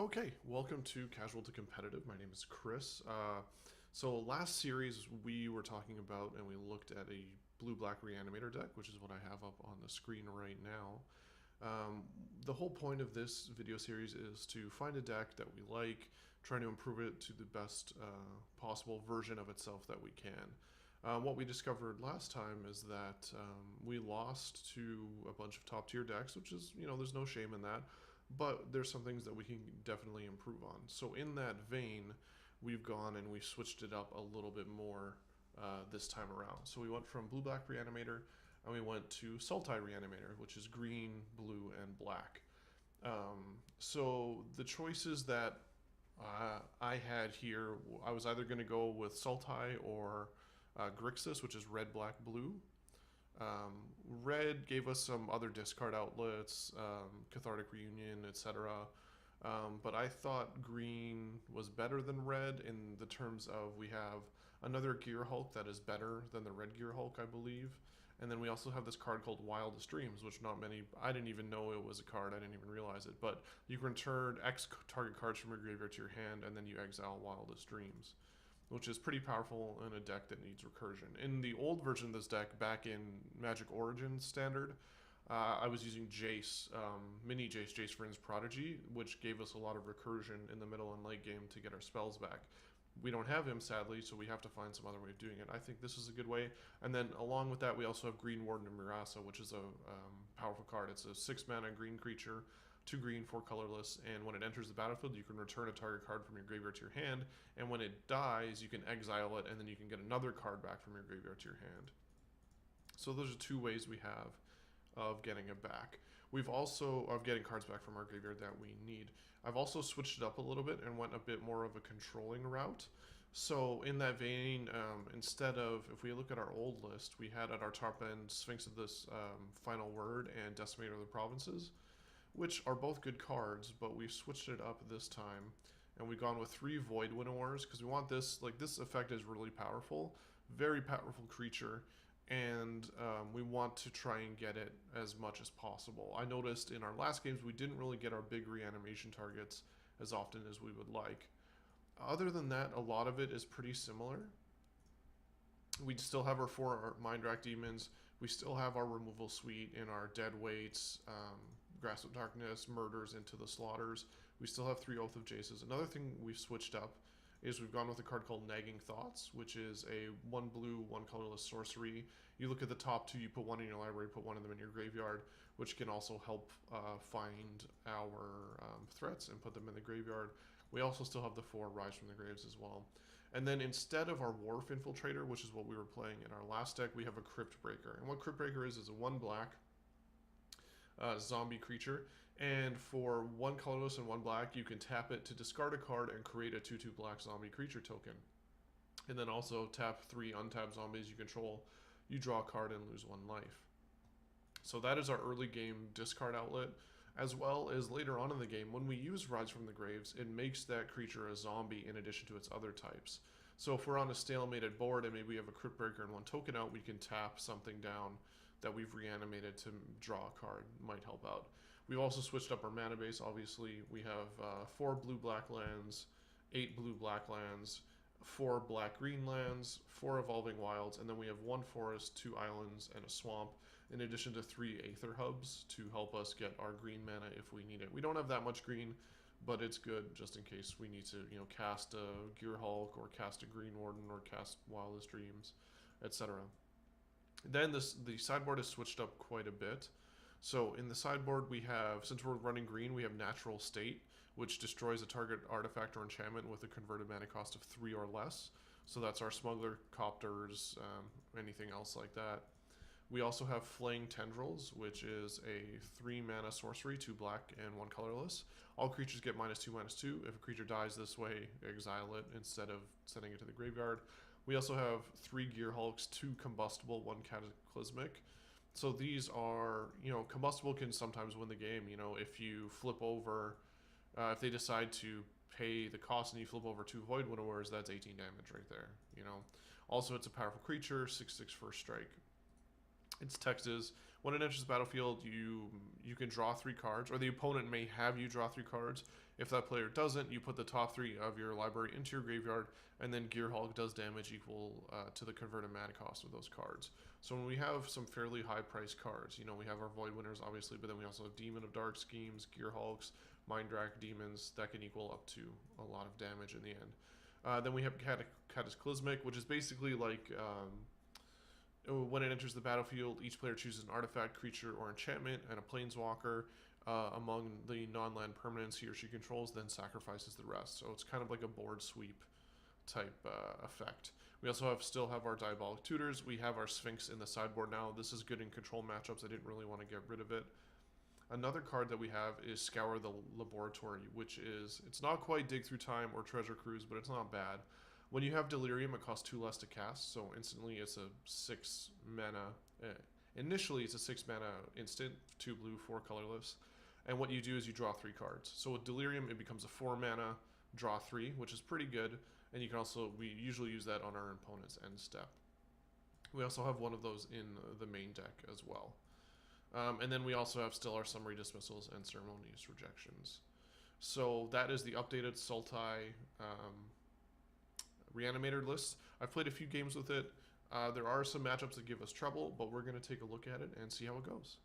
Okay, welcome to Casual to Competitive. My name is Chris. So last series we were talking about and we looked at a blue-black Reanimator deck, which is what I have up on the screen right now. The whole point of this video series is to find a deck that we like, trying to improve it to the best possible version of itself that we can. What we discovered last time is that we lost to a bunch of top tier decks, which is, there's no shame in that, but there's some things that we can definitely improve on. So in that vein, we've gone and we've switched it up a little bit more this time around. So we went from blue-black Reanimator and we went to Sultai Reanimator, which is green, blue, and black. So the choices that I had here, I was either going to go with Sultai or Grixis, which is red, black, blue. Red gave us some other discard outlets, Cathartic Reunion, etc. But I thought green was better than red in the terms of we have another Gear Hulk that is better than the red Gear Hulk, I believe. And then we also have this card called Wildest Dreams, which not many, I didn't even know it was a card, I didn't even realize it. But you can return X target cards from your graveyard to your hand, and then you exile Wildest Dreams, which is pretty powerful in a deck that needs recursion. In the old version of this deck, back in Magic Origins Standard, I was using Jace, mini Jace, Jace Vryn's Prodigy, which gave us a lot of recursion in the middle and late game to get our spells back. We don't have him, sadly, so we have to find some other way of doing it. I think this is a good way. And then along with that, we also have Green Warden and Murasa, which is a powerful card. It's a 6-mana green creature, 2 green, 4 colorless, and when it enters the battlefield, you can return a target card from your graveyard to your hand, and when it dies, you can exile it, and then you can get another card back from your graveyard to your hand. So those are 2 ways we have of getting it back. We've also, of getting cards back from our graveyard that we need. I've also switched it up a little bit and went a bit more of a controlling route. So in that vein, instead of, if we look at our old list, we had at our top end Sphinx of this Final Word and Decimator of the Provinces, which are both good cards, but we've switched it up this time. And we've gone with 3 Void Winnowers, because we want this, like this effect is really powerful, very powerful creature, and we want to try and get it as much as possible. I noticed in our last games we didn't really get our big reanimation targets as often as we would like. Other than that, a lot of it is pretty similar. We still have our 4 Mind Rack Demons, we still have our removal suite in our Dead Weights, Grasp of Darkness, Murders into the Slaughters. We still have 3 Oath of Jaces. Another thing we've switched up is we've gone with a card called Nagging Thoughts, which is a 1 blue, 1 colorless sorcery. You look at the top 2, you put 1 in your library, put 1 of them in your graveyard, which can also help find our threats and put them in the graveyard. We also still have the 4 Rise from the Graves as well. And then instead of our Wharf Infiltrator, which is what we were playing in our last deck, we have a Crypt Breaker. And what Crypt Breaker is a 1 black zombie creature, and for 1 colorless and 1 black, you can tap it to discard a card and create a 2/2 black zombie creature token. And then also tap 3 untapped zombies you control, you draw a card and lose 1 life. So that is our early game discard outlet, as well as later on in the game, when we use Rise from the Graves, it makes that creature a zombie in addition to its other types. So if we're on a stalemated board and maybe we have a Crypt Breaker and 1 token out, we can tap something down that we've reanimated to draw a card. Might help out. We've also switched up our mana base, obviously. We have 4 blue-black lands, 8 blue-black lands, 4 black-green lands, 4 Evolving Wilds, and then we have 1 forest, 2 islands, and a swamp, in addition to 3 Aether Hubs to help us get our green mana if we need it. We don't have that much green, but it's good just in case we need to, cast a Gear Hulk or cast a Green Warden or cast Wildest Dreams, etc. Then the sideboard is switched up quite a bit. So in the sideboard we have, since we're running green, we have Natural State, which destroys a target artifact or enchantment with a converted mana cost of 3 or less. So that's our Smuggler, Copters, anything else like that. We also have Flaying Tendrils, which is a 3 mana sorcery, 2 black and 1 colorless. All creatures get -2/-2. If a creature dies this way, exile it instead of sending it to the graveyard. We also have 3 Gear Hulks, 2 combustible, 1 cataclysmic. So these are, combustible can sometimes win the game. If you flip over, if they decide to pay the cost and you flip over 2 Void Winnowers, that's 18 damage right there. Also, it's a powerful creature, 6/6 first strike. Its text is, When it enters the battlefield, you can draw 3 cards, or the opponent may have you draw 3 cards. If that player doesn't, you put the top 3 of your library into your graveyard, and then Gear Hulk does damage equal to the converted mana cost of those cards. So when we have some fairly high price cards, we have our Void Winners obviously, but then we also have Demon of Dark Schemes, Gear Hulks, Mind Rack Demons that can equal up to a lot of damage in the end. Then we have Cataclysmic, which is basically like when it enters the battlefield, each player chooses an artifact, creature, or enchantment, and a planeswalker among the non-land permanents he or she controls, then sacrifices the rest. So it's kind of like a board sweep type effect. We also still have our Diabolic Tutors. We have our Sphinx in the sideboard now. This is good in control matchups. I didn't really want to get rid of it. Another card that we have is Scour the Laboratory, which is, it's not quite Dig Through Time or Treasure Cruise, but it's not bad. When you have Delirium, it costs 2 less to cast, so instantly it's a 6 mana. Initially, it's a 6 mana instant, 2 blue, 4 colorless. And what you do is you draw 3 cards. So with Delirium, it becomes a 4 mana, draw 3, which is pretty good. And you can also, we usually use that on our opponent's end step. We also have one of those in the main deck as well. And then we also have still our Summary Dismissals and Ceremonious Rejections. So that is the updated Sultai Reanimator list. I've played a few games with it. There are some matchups that give us trouble, but we're going to take a look at it and see how it goes.